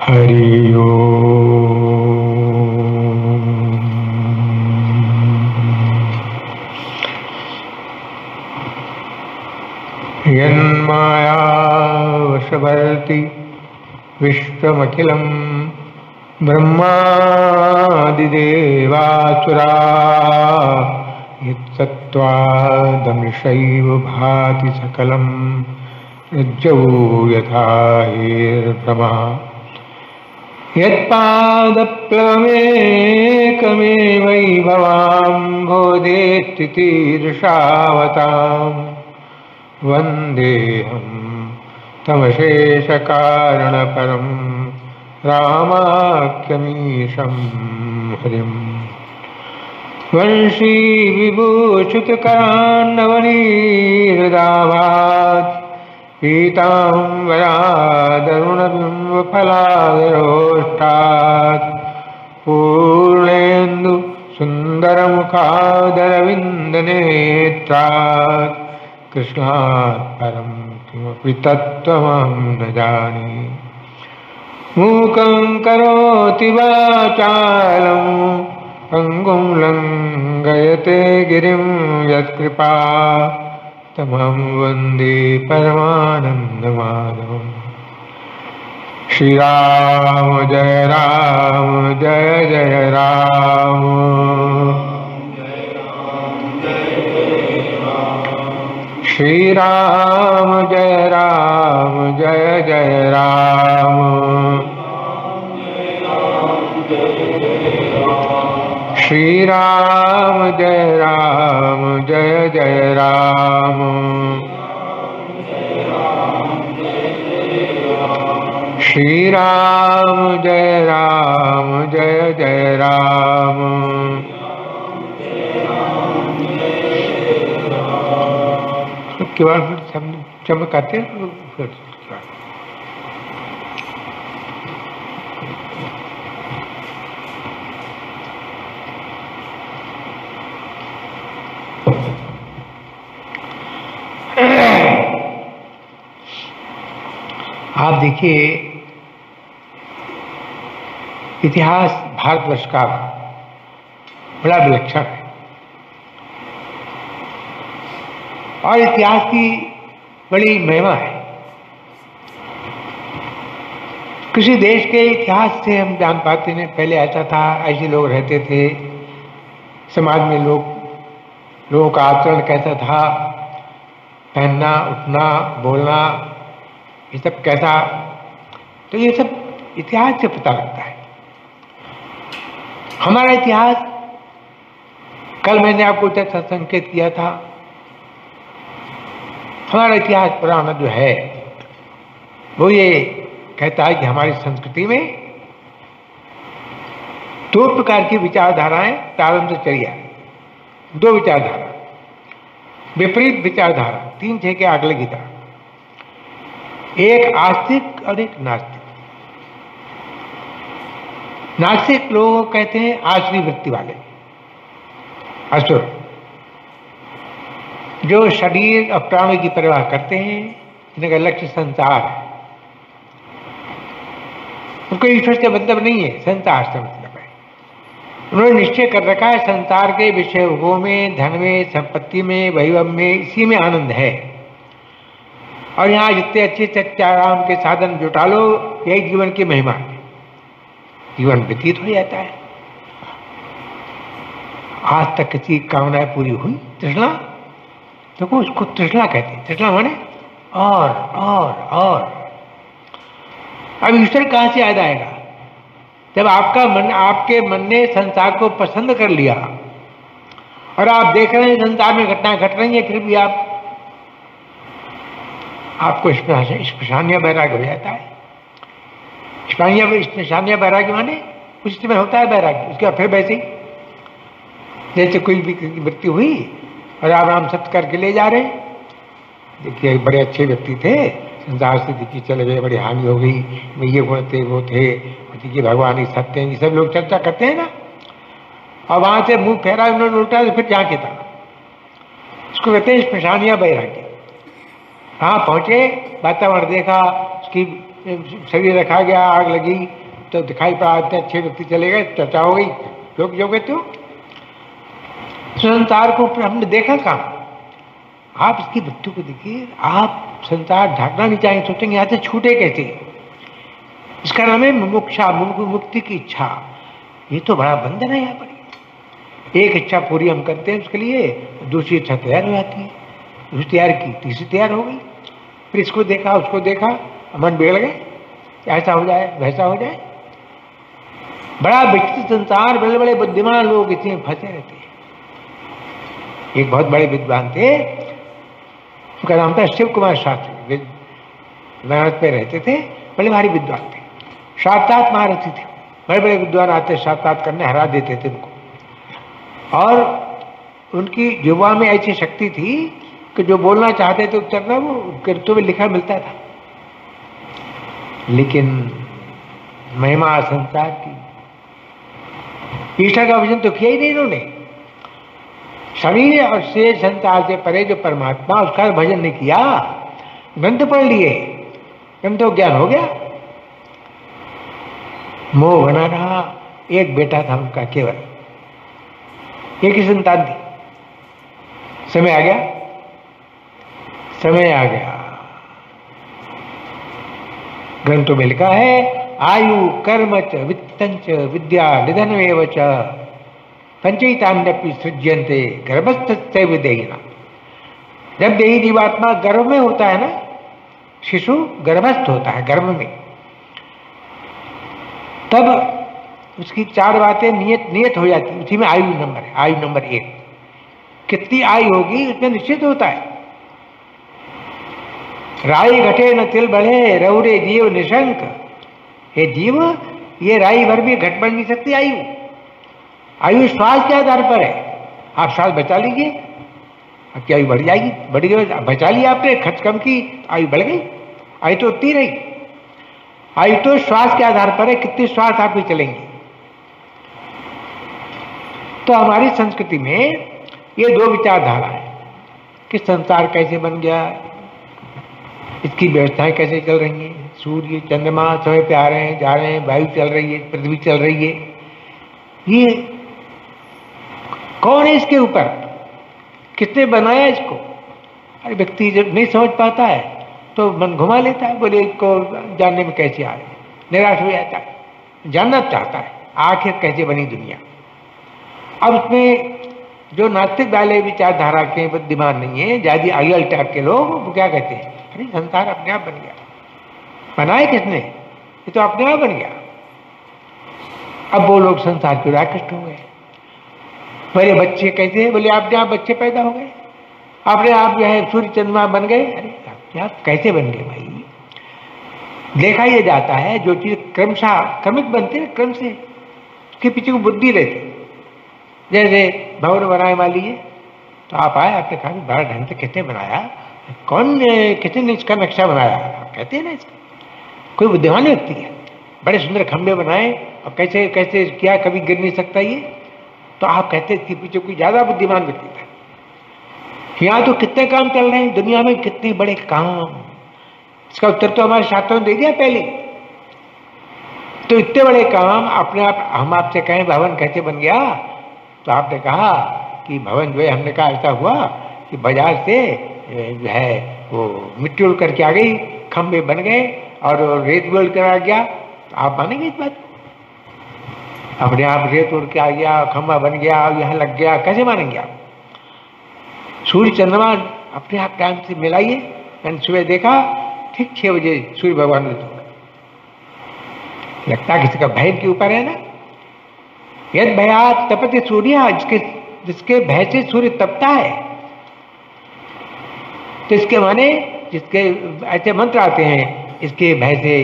हरि ओम। यन्माया वशवर्ति विश्वमखिलं ब्रह्मादिदेवासुरा यत्सत्त्वादमृषैव भाति सकलं रज्जौ यथा हेर्भ्रमः यत्पादप्लवेकमेवैभवाम्भोधेस्थितिर्षावताम् वन्देऽहं तमशेषकारणपरं रामाख्यमीशं हरिम्। वंशीविभूषितकरान्नवनीहृदाभात् पीताम्बरादरुणबिम्बफलादरोष्टात् पूर्णेन्दु सुन्दरमुखादरविन्दनेत्रात् कृष्णात् परं किमपि तत्त्वमहं न जाने। मूकं करोति वाचालं पङ्गुं लङ्घयते गिरिं यत्कृपा तमहं वन्दे परमानन्दमाधवम्। श्रीराम जय जय राम। श्रीराम जय जय राम। श्रीराम जय जय राम। श्रीराम जय जय राम। केवल चमकाते आप देखिए, इतिहास भारतवर्ष का बड़ा विलक्षण है और इतिहास की बड़ी महिमा है। किसी देश के इतिहास से हम जान पाते हैं पहले ऐसा था, ऐसे लोग रहते थे, समाज में लोगों का आचरण कैसा था, पहनना उठना बोलना ये सब कैसा, तो ये सब इतिहास से पता लगता है। हमारा इतिहास, कल मैंने आपको जैसा संकेत किया था, हमारा इतिहास पुराना जो है वो ये कहता है कि हमारी संस्कृति में दो प्रकार की विचारधाराएं प्रारंभ से चली आ रही। दो विचारधारा, विपरीत विचारधारा, 3-6 के अगले की तरह, एक आस्तिक और एक नास्तिक। नास्तिक लोग कहते हैं आसुरी वृत्ति वाले, असुर, जो शरीर और प्राणों की परवाह करते हैं, जिनका लक्ष्य संसार है, उनको ईश्वर से मतलब नहीं है, संसार से मतलब है। उन्होंने निश्चय कर रखा है संसार के विषय भोगों में, धन में, संपत्ति में, वैभव में, इसी में आनंद है और यहाँ जितने अच्छे से अच्छे आराम के साधन जुटा लो, यही जीवन की महिमा है। जीवन व्यतीत हो जाता है। आज तक किसी कामनाएं पूरी हुई? तृष्णा, देखो उसको तृष्णा कहते हैं। तृष्णा माने और। अब ईश्वर कहाँ से याद आएगा? जब आपके मन ने संसार को पसंद कर लिया और आप देख रहे हैं संसार में घटनाएं घट रही हैं, फिर भी आपको स्मशानिया वैराग्य हो जाता है। स्मशानिया वैराग्य माने उस समय होता है वैराग्य, उसके बाद फिर वैसे ही जैसे कोई भी मृत्यु हुई और आप राम सत्य करके ले जा रहे हैं। देखिए बड़े अच्छे व्यक्ति थे, संसार से देखिए चले गए, बड़ी हानि हो गई, ये गुण थे वो थे, देखिए भगवान ही सत्य हैं, ये सब लोग चर्चा करते हैं ना। और वहां से मुंह फेरा उन्होंने उल्टा तो फिर जाके था, इसको कहते हैं स्मशानिया वैराग्य। हाँ पहुंचे, वातावरण देखा, उसकी शरीर रखा गया, आग लगी तो दिखाई पड़ा, इतने अच्छे व्यक्ति चले गए, चर्चा हो गई, जो कहते हो। संसार को हमने देखा कहाँ? आप इसकी मृत्यु को देखिए, आप संसार ढाकना नहीं चाहेंगे, सोचेंगे यहाँ से छूटे कैसे। इसका नाम है मुमुक्षा, मुक्ति की इच्छा। ये तो बड़ा बंधन है यहाँ पर। एक इच्छा पूरी हम करते हैं उसके लिए, दूसरी इच्छा तैयार हो जाती है, दूसरी तैयार की, तीसरी तैयार हो गई, फिर इसको देखा उसको देखा, मन बिगड़ गए, ऐसा हो जाए वैसा हो जाए। बड़ा विचित्र संसार, बड़े बड़े बुद्धिमान लोग इसमें फंसे रहते हैं। एक बहुत बड़े विद्वान थे, उनका नाम था शिव कुमार शास्त्री, बनारस में रहते थे, बड़े भारी विद्वान थे, साक्षात महारथी थे। बड़े बड़े विद्वान आते साक्षात करने, हरा देते थे उनको। और उनकी युवा में ऐसी शक्ति थी कि जो बोलना चाहते थे उच्चारण वो कृतों में लिखा मिलता था। लेकिन महिमा संसार की, ईश्वर का भजन तो किया ही नहीं इन्होंने। शरीर और से संसार से परे जो परमात्मा, उसका भजन नहीं किया। ग्रंथ पढ़ लिए, ग्रंथों ज्ञान हो गया, मोह बना रहा। एक बेटा था उनका, केवल एक ही संतान थी। समय आ गया, समय आ गया। ग्रंथों में लिखा है, आयु कर्म च वित्तंच विद्या निधनमेव च पंचैतान्यपि सृज्यन्ते गर्भस्थस्य विदेहिना। जब देही जीवात्मा गर्भ में होता है ना, शिशु गर्भस्थ होता है गर्भ में, तब उसकी चार बातें नियत हो जाती है। उसी में आयु नंबर है, आयु नंबर 1। कितनी आयु होगी उसमें निश्चित होता है। राई घटे न तिल बढ़े, रौरे जीव निशंक। हे जीव, ये राई भर भी घट बढ़ नहीं सकती आयु। आयु श्वास के आधार पर है। आप श्वास बचा लीजिए, आपकी आयु बढ़ जाएगी, बढ़ी बचा लिया आपने, खर्च कम की, आयु बढ़ गई, आयु तो उतनी रही। आयु तो श्वास के आधार पर है, कितने श्वास आपकी चलेंगे। तो हमारी संस्कृति में ये दो विचारधारा है कि संसार कैसे बन गया, इसकी व्यवस्थाएं कैसे चल रही हैं। सूर्य चंद्रमा समय पे आ रहे हैं, जा रहे हैं, वायु चल रही है, पृथ्वी चल रही है। ये कौन है इसके ऊपर, किसने बनाया इसको? अरे व्यक्ति जब नहीं समझ पाता है तो मन घुमा लेता है, बोले इसको जानने में कैसे आ रहे, निराश हो जाता है, जानना चाहता है आखिर कैसे बनी दुनिया। अब उसमें जो नास्तिक वाले विचारधारा के बुद्धिमान नहीं है, ज्यादा अयल टाइप के लोग, वो क्या कहते हैं, अरे संसार अपने आप बन गया। बनाए किसने? ये तो अपने आप बन गया। अब वो लोग संसार के आकृष्ट हो गए। पहले बच्चे कैसे हैं, बोले अपने आप बच्चे पैदा हो गए, अपने आप जो है सूर्य चंद्रमा बन गए। अरे अपने आप कैसे बन गए भाई? देखा यह जाता है जो चीज क्रमशः क्रमिक बनती है, क्रम से उसके पीछे को बुद्धि रहती। जैसे भवन बनाए मान लीजिए, तो आप आए, आपने कहा बड़ा ढंग से किसने बनाया, कौन किसने ने इसका नक्शा बनाया? आप कहते हैं ना, इसका कोई बुद्धिमान व्यक्ति है, बड़े सुंदर खंभे बनाए और कैसे कैसे किया, कभी गिर नहीं सकता ये। तो आप कहते हैं इसके पीछे कोई ज्यादा बुद्धिमान व्यक्ति था। यहाँ तो कितने काम चल रहे हैं दुनिया में, कितने बड़े काम, इसका उत्तर तो हमारे शास्त्रों ने दे दिया पहले। तो इतने बड़े काम अपने आप, हम आपसे कहें भवन कैसे बन गया, तो आपने कहा कि भवन जो है, हमने कहा ऐसा हुआ कि बाजार से जो है वो मिट्टी उड़ करके आ गई, खंभे बन गए और रेत भी उड़ कर आ गया। तो आप मानेंगे इस बात? अपने आप रेत उड़ के आ गया, खंभा बन गया, यहाँ लग गया, कैसे मानेंगे आप? सूर्य चंद्रमा अपने आप टाइम से मिलाइए। मैंने सुबह देखा ठीक 6 बजे सूर्य भगवान ने तो लगता किसी का भय के ऊपर है ना। यद भयात तपति सूर्य, जिसके भय से सूर्य तपता है। तो इसके माने, जिसके ऐसे मंत्र आते हैं, इसके भय से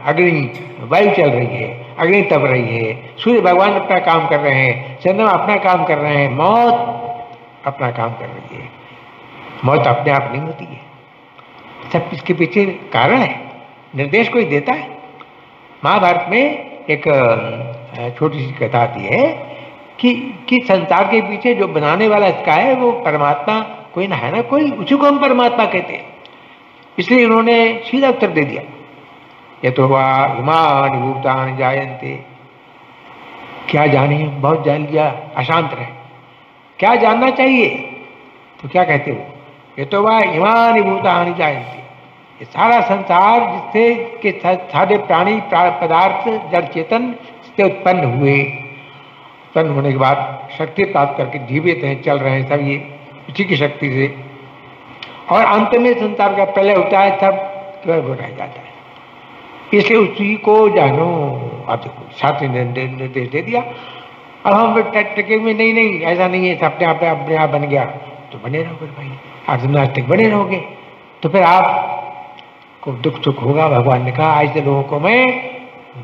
अग्नि वायु चल रही है, अग्नि तप रही है, सूर्य भगवान अपना काम कर रहे हैं, चंद्रमा अपना काम कर रहे हैं, मौत अपना काम कर रही है। मौत अपने आप नहीं होती है, सब इसके पीछे कारण है, निर्देश कोई देता है। महाभारत में एक छोटी सी कथा आती है कि संसार के पीछे जो बनाने वाला इसका है वो परमात्मा कोई ना है ना कोई, उसी को हम परमात्मा कहते हैं। इसलिए उन्होंने सीधा उत्तर दे दिया, ये तो वा इमानि भूतानि जायन्ते। क्या जाने, बहुत जान लिया, अशांत रहे। क्या जानना चाहिए? तो क्या कहते हो? ये तो वा इमानि भूतानि जायन्ते, ये सारा संसार जिससे के सारे प्राणी पदार्थ जड़ चेतन से उत्पन्न हुए, उत्पन्न होने के बाद शक्ति प्राप्त करके जीवित हैं, चल रहे हैं सब ये उसी की शक्ति से। और अंत में संसार का प्रलय होता है, सब केवल वो रह जाता है। इसलिए उसी को जानो। अब देखो शास्त्री ने निर्देश दे दिया। अब हम टके में नहीं ऐसा नहीं है, अपने आप बन गया तो बने रहोगे भाई, आप नास्तिक बने रहोगे तो फिर आप को दुख सुख होगा। भगवान ने कहा ऐसे लोगों को मैं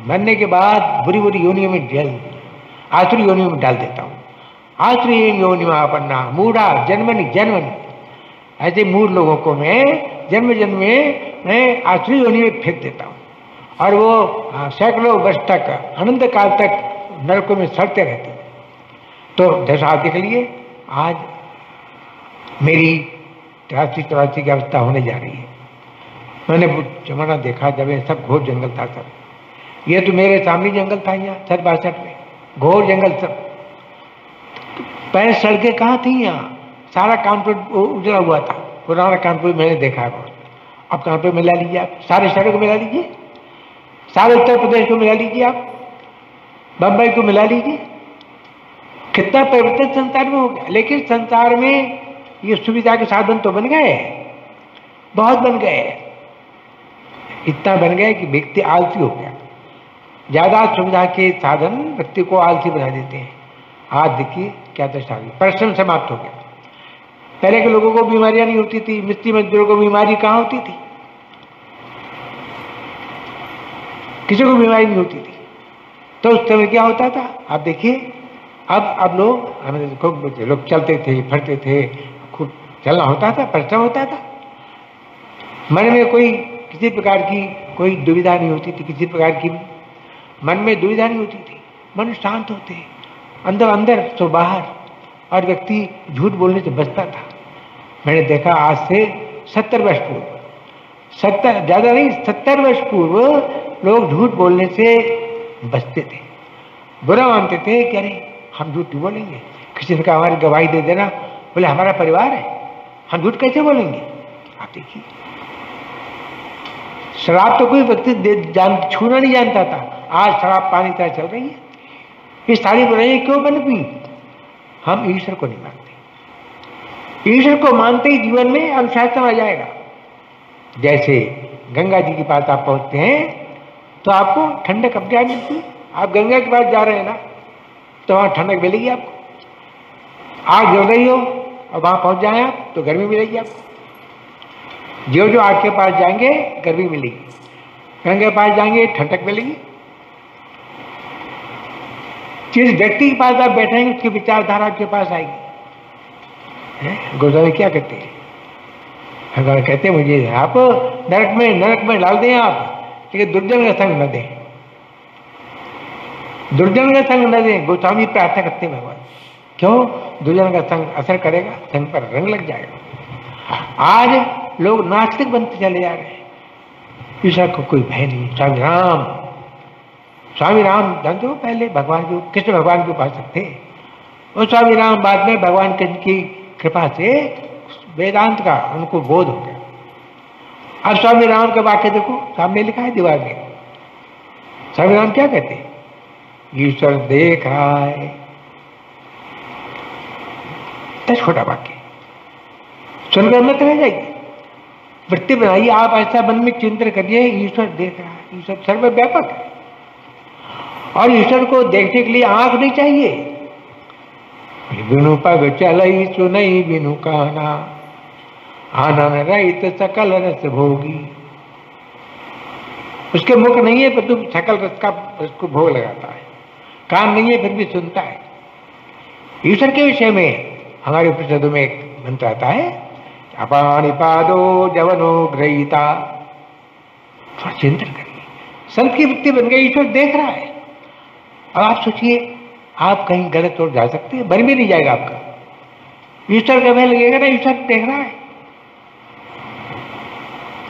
मरने के बाद बुरी बुरी योनियों में आसुरी योनियों में डाल देता हूँ। आसुरी योनिमापन्ना मूढ़ा जन्मनि जन्मनि, ऐसे मूढ़ लोगों को मैं जन्म जन्म में मैं आसुरी योनि में फेंक देता हूँ, और वो सैकड़ों वर्ष तक अनंत काल तक नरकों में सड़ते रहते हैं। तो दशा देख लिए, आज मेरी 83-84 की अवस्था होने जा रही है। मैंने जमाना देखा जब ये सब घोर जंगल था, सब ये तो मेरे सामने जंगल था यहाँ 62 में, घोर जंगल सब। पहले सड़कें कहाँ थी यहाँ, सारा कानपुर उजड़ा हुआ था, पुराना कानपुर मैंने देखा है बहुत। अब कानपुर मिला लीजिए आप, सारे शहरों को मिला लीजिए, सारे उत्तर प्रदेश को मिला लीजिए, आप बम्बई को मिला लीजिए, कितना परिवर्तन संसार में हो गया। लेकिन संसार में ये सुविधा के साधन तो बन गए, बहुत बन गए, इतना बन गए कि व्यक्ति आलसी हो गया। ज्यादा सुविधा के साधन व्यक्ति को आलसी बना देते हैं। आज देखिए क्या दशा हुई, परिश्रम समाप्त हो गया। पहले के लोगों को बीमारियां नहीं होती थी, मिस्त्री मजदूरों को बीमारी कहाँ होती थी, किसी को बीमारी नहीं होती थी। तो उस समय क्या होता था आप देखिए। अब लोग चलते थे, फिरते थे, खूब चलना होता था, परिश्रम होता था, मन में कोई किसी प्रकार की कोई दुविधा नहीं होती थी, किसी प्रकार की मन में दुविधा नहीं होती थी, मन शांत होते, अंदर अंदर तो बाहर, और व्यक्ति झूठ बोलने से बचता था। मैंने देखा आज से 70 वर्ष पूर्व, 70 ज्यादा नहीं 70 वर्ष पूर्व लोग झूठ बोलने से बचते थे, बुरा मानते थे कि अरे हम झूठ नहीं बोलेंगे। किसी ने कहा हमारी गवाही दे देना, बोले हमारा परिवार है, हम झूठ कैसे बोलेंगे। आप देखिए शराब तो कोई व्यक्ति छूना नहीं जानता था, आज शराब पानी तरह चल रही है। ये सारी बुराइयां क्यों बन गई? हम ईश्वर को नहीं मानते। ईश्वर को मानते ही जीवन में अनुशासन आ जाएगा। जैसे गंगा जी के पास आप पहुंचते हैं तो आपको ठंडक अपने आप मिलती है। आप गंगा के पास जा रहे हैं ना, तो वहां ठंडक मिलेगी आपको। आग जल रही हो और वहां पहुंच जाए आप तो गर्मी मिलेगी आपको। जो आग के पास जाएंगे गर्मी मिलेगी, गंगा के पास जाएंगे ठंडक मिलेगी। जिस व्यक्ति के पास आप बैठेंगे उसकी विचारधारा आपके पास आएगी। गोस्वामी क्या कहते हैं? भगवान कहते हैं मुझे आप नरक में डाल दें आप, लेकिन दुर्जन का संग न दें, दुर्जन का संग न दें। गोस्वामी प्रार्थना करते हैं भगवान, क्यों? दुर्जन का संग असर करेगा, संग पर रंग लग जाएगा। आज लोग नास्तिक बनते चले जा रहे हैं, ईश्वर को कोई भय नहीं। स्वामी राम जानते हो, पहले भगवान जो कृष्ण भगवान के उपासक थे, और स्वामी राम बाद में भगवान कृष्ण की कृपा से वेदांत का उनको बोध हो गया। अब स्वामी राम का वाक्य देखो, सामने लिखा है दीवार में। स्वामी राम क्या कहते हैं? ईश्वर देख रहा है। छोटा वाक्य सुनकर मत रह जाइए, वृत्ति बनाइए। आप ऐसा मन में चिंतन करिए, ईश्वर देख रहा है, ईश्वर सर्वव्यापक है। और ईश्वर को देखने के लिए आंख नहीं चाहिए। बिनु पग चलई सुनई बिनु कहना, आनंद रहित सकल रस भोगी। उसके मुख नहीं है पर तुम सकल रस का उसको भोग लगाता है, कान नहीं है फिर भी सुनता है। ईश्वर के विषय में हमारे उपनिषदों में एक मंत्र आता है, अपानि पादो जवनो ग्रहीता। थोड़ा चिंतन करिए, संत की वृत्ति बन गई, ईश्वर देख रहा है। अब आप सोचिए, आप कहीं गलत ओर जा सकते हैं, बन भी नहीं जाएगा आपका। ईश्वर का भय लगेगा ना, ईश्वर देख रहा है।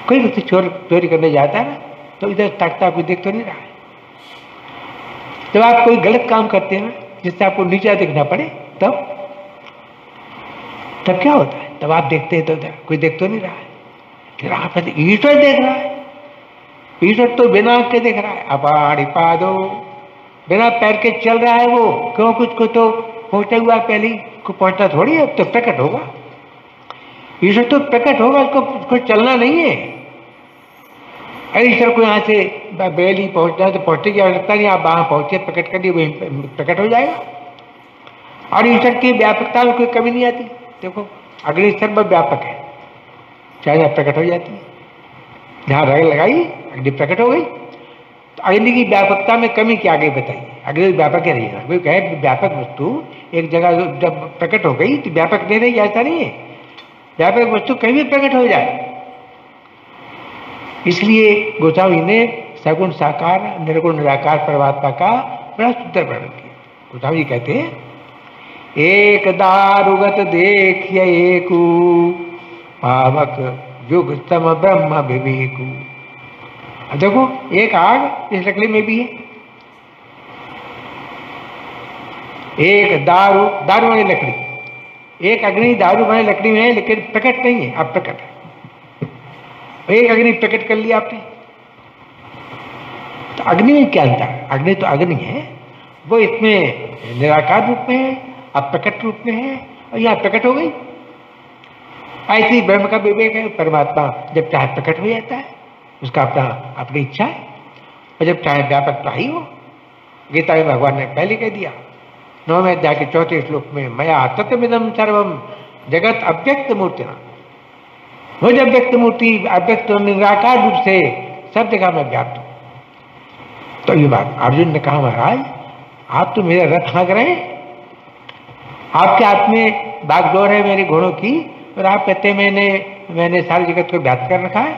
कोई व्यक्ति चोरी करने जाता है ना, तो इधर ताकता कोई देख तो नहीं रहा है। जब आप कोई गलत काम करते हैं जिससे आपको नीचा दिखना पड़े, तब क्या होता है? तब आप देखते हैं तो कोई देख तो नहीं रहा है, फिर आप ईश्वर देख रहा है। ईश्वर तो बिना आंख के देख रहा है। अपाड़ी पादो, बिना पैर के चल रहा है वो, क्यों? कुछ को तो पहुंचा हुआ है, पहले को पहुंचना थोड़ी है, तो प्रकट होगा। ईश्वर तो प्रकट होगा, उसको चलना नहीं है। अरे ईश्वर को यहाँ से बेली पहुंचना है तो पहुंचने की आवश्यकता नहीं, आप वहां पहुंचे, प्रकट कर दिए, वही प्रकट हो जाएगा। और ईश्वर की व्यापकता में कोई कमी नहीं आती। देखो अग्नि सर्व व्यापक है, चाहे प्रकट हो जाती है। जहां रग लगाई अग्नि प्रकट हो गई। तो अग्नि की व्यापकता में कमी क्या गई बताइए? अग्नि व्यापक ही रहेगा। कोई कहे व्यापक वस्तु एक जगह जब प्रकट हो गई तो व्यापक नहीं रहेगी, ऐसा नहीं है। व्यापक वस्तु कहीं भी प्रकट हो जाए। इसलिए गोस्वामी ने सगुण साकार निर्गुण निराकार परमात्मा का बड़ा सुंदर वर्णन किया। गोस्वामी कहते हैं, एक दारुगत देखिए एकू पावक युग तम ब्रह्म विवेकू। देखो एक आग इस लकड़ी में भी है, एक दारू वाली लकड़ी, एक अग्नि दारू वाली लकड़ी में है, लेकिन प्रकट नहीं है, अब प्रकट है। एक अग्नि प्रकट कर लिया आपने, तो अग्नि में क्या अंतर? अग्नि तो अग्नि है, वो इसमें निराकार रूप में है, अब प्रकट रूप में है, और यहां प्रकट हो गई। ऐसे ही ब्रह्म का विवेक है। परमात्मा जब चाहे प्रकट हो जाता है, उसका अपनी इच्छा है, और जब चाहे व्यापकता ही हो। गीता में भगवान ने पहले कह दिया 9वें अध्याय के 4थे श्लोक में, मया तत्मिदं सर्वम जगत अव्यक्त मूर्तिना। वो जब व्यक्त मूर्ति अव्यक्त निराकार रूप से सब जगह में व्याप्त हूं। तो ये बात अर्जुन ने कहा, महाराज आप तो मेरे रथ हाँक रहे हैं, आपके हाथ में बागडोर है मेरे घोड़ों की, और आप कहते हैं मैंने सारी जगत को व्याप्त कर रखा है।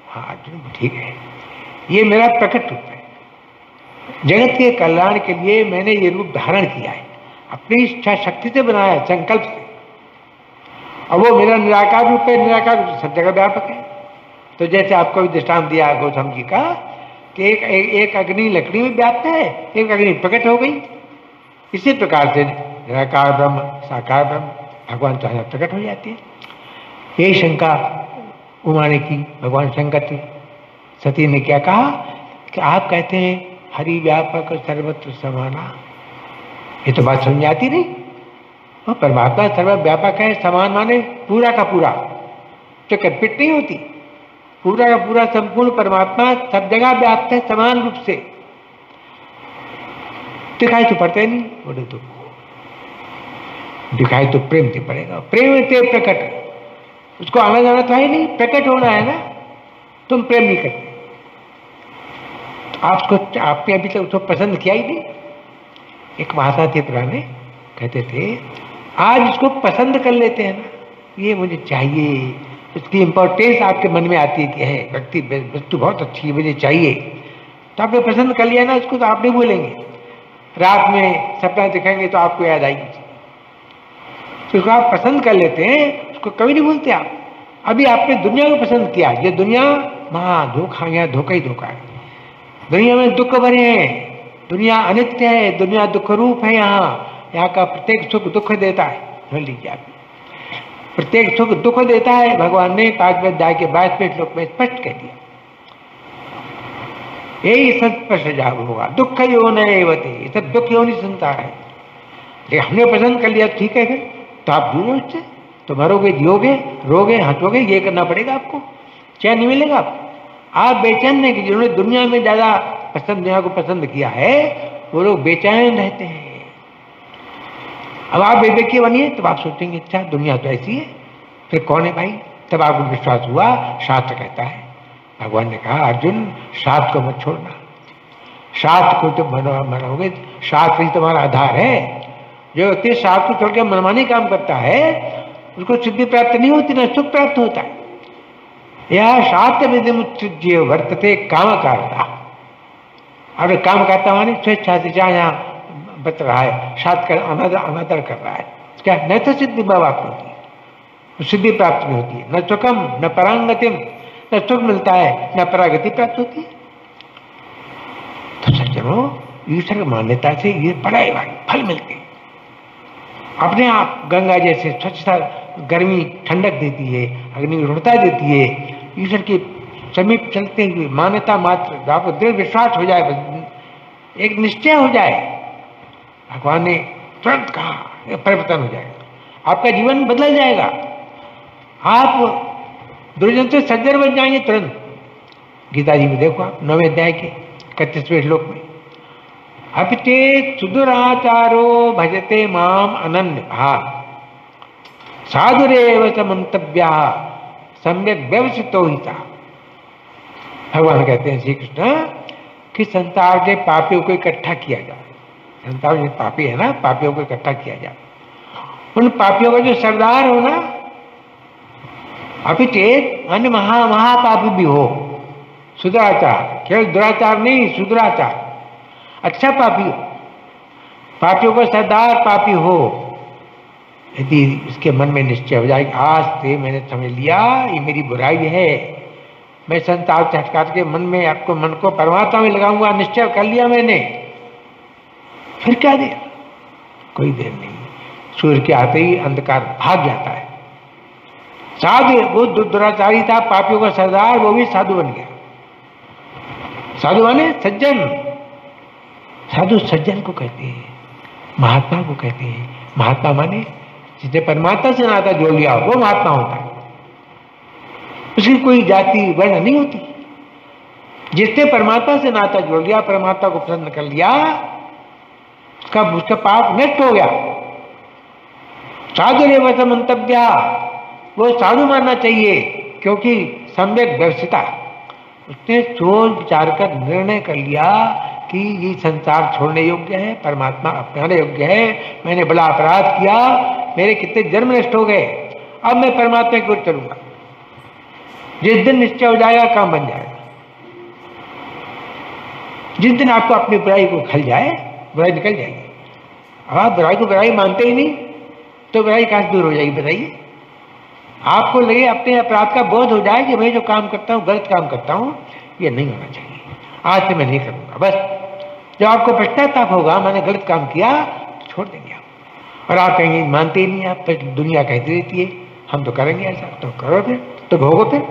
हाँ अर्जुन ठीक है, ये मेरा प्रकट रूप है। जगत के कल्याण के लिए मैंने ये रूप धारण किया है, अपनी इच्छा शक्ति से बनाया है, संकल्प से। और वो मेरा निराकार रूप है, निराकार रूप सब जगह व्यापक है। तो जैसे आपको भी दृष्टांत दिया गौतम जी का कि एक अग्नि लकड़ी में व्याप्त है, एक अग्नि प्रकट हो गई। इसी प्रकार से निराकार ब्रह्म साकार ब्रह्म भगवान चाहे प्रकट हो जाती है। यही शंका उमा ने की। भगवान शंकर सती ने क्या कहा कि आप कहते हैं हरि व्यापक सर्वत्र समाना, ये तो बात समझ आती नहीं। और परमात्मा सर्वव्यापक है, समान माने पूरा का पूरा, तो कटपिट नहीं होती। पूरा का पूरा संपूर्ण परमात्मा सब जगह व्याप्त है समान रूप से। दिखाई तो पड़ते नहीं, बोले तो दिखाई तो प्रेम से पड़ेगा। प्रेम से प्रकट, उसको आना जाना तो है नहीं, प्रकट होना है ना। तुम प्रेम नहीं करते, आपने अभी तक उसको पसंद किया ही नहीं। एक भाषा थी पुराने, कहते थे आज इसको पसंद कर लेते हैं ना, ये मुझे चाहिए। उसकी इंपॉर्टेंस आपके मन में आती है, वस्तु बहुत अच्छी है, मुझे चाहिए, तो आपने पसंद कर लिया ना इसको, तो आप नहीं भूलेंगे। रात में सपना दिखाएंगे तो आपको याद आएगी। तो उसको आप पसंद कर लेते हैं, उसको कभी नहीं भूलते आप। अभी आपने दुनिया को पसंद किया, ये दुनिया महा धोखा, यहाँ धोखा ही धोखा है। दुनिया में दुख भरे हैं, दुनिया अनित्य है, दुनिया दुख रूप है। यहाँ का प्रत्येक सुख दुख देता है। समझ लीजिए आप, प्रत्येक सुख दुख देता है। भगवान ने 5वें अध्याय के 22वें श्लोक में स्पष्ट कह दिया, यही सत्स्पर्श जाग होगा, दुख योन एवते, सब दुख योनि सुनता है। लेकिन हमने पसंद कर लिया, ठीक है, फिर तो आप दूर उससे, तो मरोगे, जियोगे, रोगे, हंसोगे, ये करना पड़ेगा आपको, चैन नहीं मिलेगा आपको। आप बेचैन नहीं, कि जिन्होंने दुनिया में ज्यादा दुनिया को पसंद किया है, वो लोग बेचैन रहते हैं। अब आप बेबेकी बनिए, तब आप सोचेंगे अच्छा दुनिया तो ऐसी है, फिर कौन है भाई? तब आपको विश्वास हुआ, शास्त्र कहता है। भगवान ने कहा अर्जुन शास्त्र को मत छोड़ना, शास्त्र को तो मनोगे, शास्त्र ही तुम्हारा आधार है। जो व्यक्ति शास्त्र को छोड़ के मनमानी काम करता है, उसको सिद्धि प्राप्त नहीं होती, ना सुख प्राप्त होता है। यह शास्त्र विधि मुत्सृज्य वर्तते काम करता। अब काम करता मानी स्वेच्छा से जहाँ यहाँ बत रहा है, शास्त्र का अनादर कर रहा है, क्या न तो सिद्धि प्राप्त होती है, सिद्धि प्राप्त नहीं होती है, न सुखम न परांगतिम, न सुख मिलता है न परागति प्राप्त होती है। सुनो, ईश्वर की मान्यता से ये बड़े फल मिलते हैं। अपने आप गंगा जैसे स्वच्छता, गर्मी ठंडक देती है, अग्नि रूढ़ता देती है। ईश्वर के समीप चलते हुए मान्यता मात्र आपको दृढ़ विश्वास हो जाए, एक निश्चय हो जाए, भगवान ने तुरंत कहा, परिवर्तन हो जाएगा, आपका जीवन बदल जाएगा, आप दुर्जन से सज्जन बन जाएंगे तुरंत। गीता जी में देखो आप 9वें अध्याय के 31वें श्लोक में, अपिते सुदुराचारो भजते माम अनन्य भाव साधुरेव च मंतव्या सम्यक व्यवसितो हिता। भगवान कहते हैं श्री कृष्ण कि संसार के पापियों को इकट्ठा किया जाए। संसार में पापी है ना, पापियों को इकट्ठा किया जाए। उन पापियों का जो सरदार हो ना, अपिचेत अन्य महापापी भी हो, सुदुराचार, केवल दुराचार नहीं, सुदुराचार, अच्छा पापी हो, पापियों का सरदार पापी हो, यदि इसके मन में निश्चय हो जाए, आज से मैंने समझ लिया ये मेरी बुराई है, मैं संसार से हटका के मन में आपको मन को परमात्मा में लगाऊंगा, निश्चय कर लिया मैंने, फिर क्या देर, कोई देर नहीं, सूर्य के आते ही अंधकार भाग जाता है। साधु, वो दुराचारी था, पापियों का सरदार, वो भी साधु बन गया। साधु माने सज्जन, साधु सज्जन को कहते हैं, महात्मा को कहते हैं। महात्मा माने जिसने परमात्मा से नाता जोड़ लिया वो महात्मा होता है, उसकी कोई जाति वर्ण नहीं होती। जिसने परमात्मा से नाता जोड़ लिया, परमात्मा को प्रसन्न कर लिया, उसका पाप नष्ट हो गया। साधु रेवत मंतव्या, वो साधु मानना चाहिए, क्योंकि सम्यक व्यवस्थिता, उसने सोच विचार कर निर्णय कर लिया कि ये संसार छोड़ने योग्य है, परमात्मा अपनाने योग्य है, मैंने बड़ा अपराध किया, मेरे कितने जन्म नष्ट हो गए, अब मैं परमात्मा की ओर चलूंगा। जिस दिन निश्चय हो जाएगा, काम बन जाएगा। जिस दिन आपको अपनी बुराई को खल जाए, बुराई निकल जाएगी। अब आप बुराई को बुराई मानते ही नहीं तो बुराई कहां से दूर हो जाएगी बताइए। आपको लगे, अपने अपराध का बोध हो जाए कि मैं जो काम करता हूँ गलत काम करता हूँ, ये नहीं होना चाहिए, आज से मैं नहीं करूंगा। बस जब आपको पश्चाताप होगा मैंने गलत काम किया, तो छोड़ देंगे आप। और आप कहेंगे मानते ही नहीं आप, दुनिया कहती रहती है हम तो करेंगे ऐसा, तो करो फिर, तो भोगो फिर।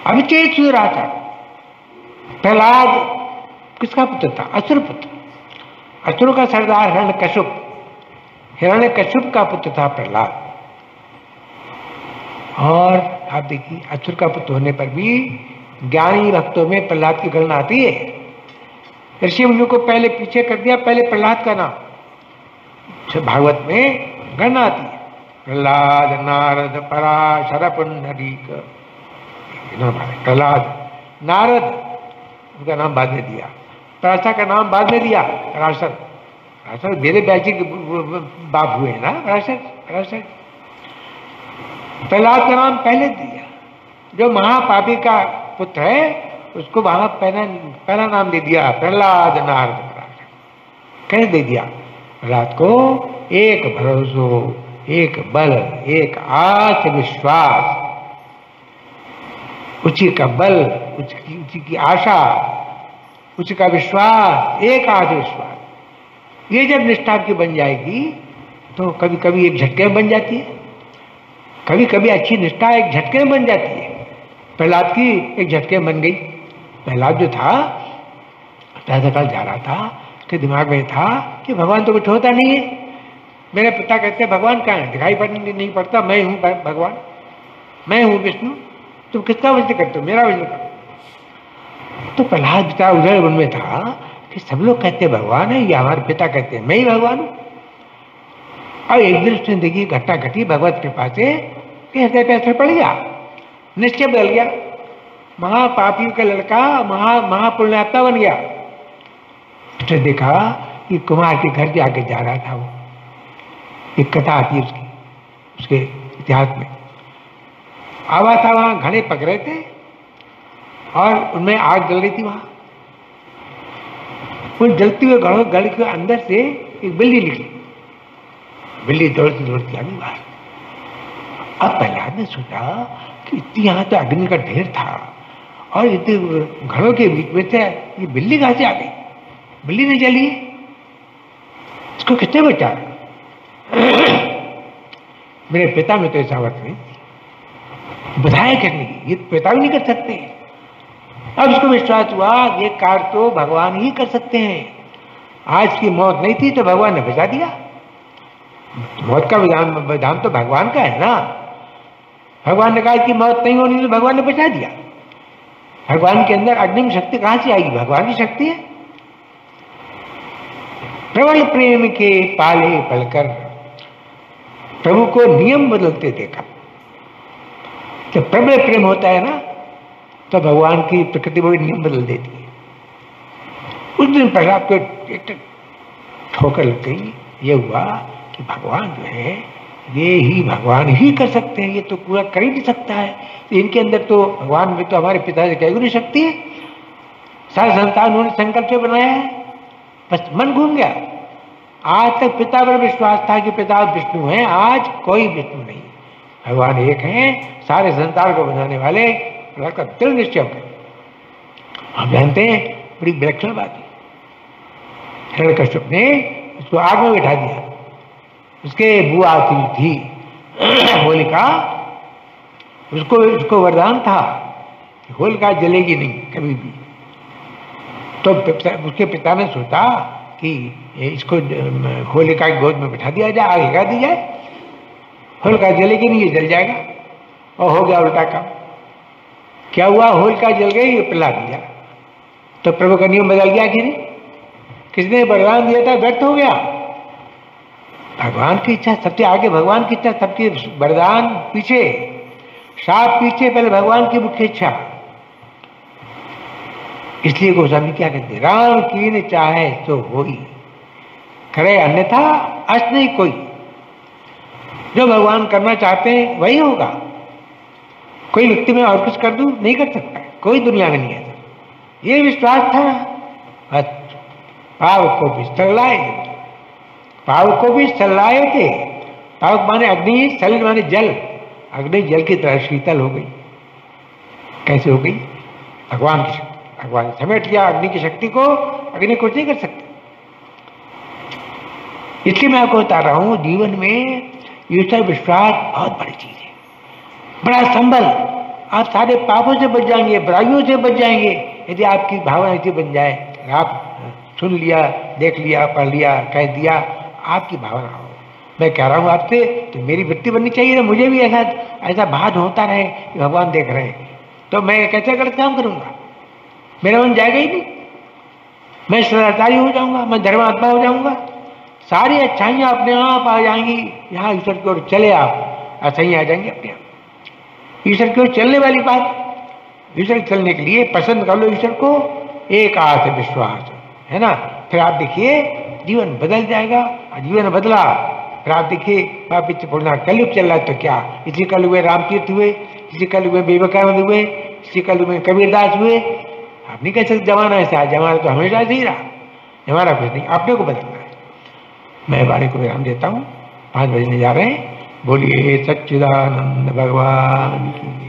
अभिचेत सुदुराचार, प्रहलाद किसका पुत्र था? असुर पुत्र। असुरों का सरदार हिरण्यकश्यप, हिरण्यकश्यप का पुत्र था प्रहलाद। और आप देखिए असुर का पुत्र होने पर भी ज्ञानी भक्तों में प्रहलाद की गणना आती है। ऋषि मुनियों को पहले पीछे कर दिया, पहले प्रहलाद का नाम भागवत में गणना आती है। प्रहलाद, नारद, पराशर, पुंडरीक, प्रहलाद, नारद उनका नाम बाद में दिया, पराशर का नाम बाद में दिया। पराशर मेरे बैची के बाप हुए ना, पराशर। प्रहलाद का नाम पहले दिया। जो महापापी का पुत्र है उसको वहां पहला नाम दे दिया, प्रहलाद, नारद, पराशर। कैसे दे दिया? प्रहलाद को एक भरोसो, एक बल, एक आस विश्वास, उसी का बल, उसी की आशा, उसी का विश्वास, एक आस विश्वास। ये जब निष्ठा की बन जाएगी तो कभी कभी एक झटके में बन जाती है, कभी कभी अच्छी निष्ठा एक झटके में बन जाती है। प्रहलाद की एक झटके में बन गई। प्रहलाद जो था प्रातःकाल जा रहा था, उसके दिमाग में था कि भगवान तो कुछ होता नहीं है। मेरे पिता कहते हैं भगवान कहाँ है, दिखाई नहीं पड़ता, मैं हूँ भगवान, मैं हूँ विष्णु, तुम किसका वजन करते हो, मेरा वजन करो। तो प्रहलाद पिता उधर मन में था कि सब लोग कहते हैं भगवान है, या हमारे पिता कहते हैं मैं ही भगवान हूँ। और एक दिन उसने देखी घटना घटी भगवत कृपा से कि हृदय पे असर पड़ गया, निश्चय बदल गया, महापापियों का लड़का महापुण्यात्मा बन गया। उसने देखा कि कुमार के घर के आगे जा रहा था वो, एक कथा आती है उसके इतिहास में। आवा था, वहां घड़े पक रहे थे और उनमें आग जल रही थी। वहां उन जलती हुए गढ़ के अंदर से एक बिल्ली निकली, बिल्ली दौड़ती आ गई बाहर। अब प्रहलाद ने सोचा कि इतनी यहां तो अग्नि का ढेर था और इतने घरों के बीच में से ये बिल्ली कहाँ से आ गई? बिल्ली नहीं चली, इसको किसने बचाया? मेरे पिता में तो ऐसा वक्त नहीं, बधाई करने की, ये पिता भी नहीं कर सकते। अब इसको विश्वास हुआ ये कार्य तो भगवान ही कर सकते हैं। आज की मौत नहीं थी तो भगवान ने बचा दिया। मौत का विधान तो भगवान का है ना। भगवान ने कहा कि मौत नहीं होनी तो भगवान ने बचा दिया। भगवान के अंदर अग्निम शक्ति कहां से आएगी? भगवान की शक्ति है। प्रबल प्रेम के पाले पलकर प्रभु को नियम बदलते देखा। जब प्रबल प्रेम होता है ना तो भगवान की प्रकृति वो नियम बदल देती है। उस दिन पहले आपको एक ठोकर लग गई। ये हुआ कि भगवान जो है ये ही भगवान ही कर सकते हैं, ये तो पूरा कर ही नहीं सकता है। तो इनके अंदर तो भगवान में तो हमारे पिता से क्या शक्ति है? सारे संतान उन्होंने संकल्प से बनाया है, बस मन घूम गया। आज तक पिता पर विश्वास था कि पिता विष्णु हैं, आज कोई विष्णु नहीं, भगवान एक हैं, सारे संसार को बनाने वाले का दृढ़ निश्चय हो गया। आप जानते हैं बड़ी विलक्षण बात है, हिरण्यकश्यप ने उसको आग में बैठा दिया। उसके बुआ थी होलिका, उसको वरदान था होलिका जलेगी नहीं कभी भी। तो उसके पिता ने सोचा कि इसको होलिका की गोद में बैठा दिया जाए, आग लगा दी जाए, होलिका जलेगी नहीं, ये जल जाएगा। और हो गया उल्टा काम। क्या हुआ? होलिका जल गई, ये पिला दिया। तो प्रभु का नियम बदल गया कि नहीं? किसने वरदान दिया था व्यर्थ हो गया। भगवान की इच्छा सबसे आगे, भगवान की इच्छा सबकी, वरदान पीछे, साप पीछे, पहले भगवान की मुख्य इच्छा। इसलिए गोस्वामी क्या कहते, राम कीन चाहे तो होई, करे अन्यथा अस नहीं कोई। जो भगवान करना चाहते हैं वही होगा। कोई व्यक्ति में और कुछ कर दूं, नहीं कर सकता, कोई दुनिया में नहीं है। ये विश्वास था। बस पाव को भी सलाए, पाव को भी सलाए थे। पाव माने अग्नि, सल माने जल। अग्नि जल की तरह शीतल हो गई। कैसे हो गई? भगवान की शक्ति। भगवान ने समेट लिया अग्नि की शक्ति को, अग्नि कुछ नहीं कर सकते। इसलिए मैं आपको बता रहा हूं, जीवन में ईश्वर विश्वास बहुत बड़ी चीज है, बड़ा संबल। आप सारे पापों से बच जाएंगे, बुराइयों से बच जाएंगे, यदि आपकी भावना ऐसी बन जाए। आप सुन लिया, देख लिया, पढ़ लिया, कह दिया, आपकी भावना हो। मैं कह रहा हूं आपसे, तो मेरी वृत्ति बननी चाहिए ना, मुझे भी ऐसा भान होता रहे कि भगवान देख रहे हैं। तो मैं कैसे गलत काम करूंगा? मेरा मन जाएगा ही नहीं, मैं सदाचारी हो जाऊंगा, मैं धर्मात्मा हो जाऊंगा, सारी अच्छाइयां अपने आप आ जाएंगी। यहाँ ईश्वर की ओर चले आप, अच्छाइयां आ जाएंगी अपने आप। ईश्वर की ओर चलने वाली बात, ईश्वर चलने के लिए पसंद कर लो ईश्वर को, एक आस विश्वास है ना, फिर आप देखिए जीवन बदल जाएगा। और जीवन बदला, फिर आप देखिए पीछे बोलना कलयुग चल रहा है तो क्या, इसी कलयुग में रामतीर्थ हुए, इसी कलयुग में विवेकानंद हुए, इसी कलयुग में कबीरदास हुए। आप नहीं कह सकते जमाना ऐसा है, जमाना तो हमेशा ऐसे ही रहा, जमाना कुछ नहीं, अपने को बदलना है। मैं वाणी को विराम देता हूँ, 5 बजने जा रहे हैं। बोलिए सच्चिदानंद भगवान की।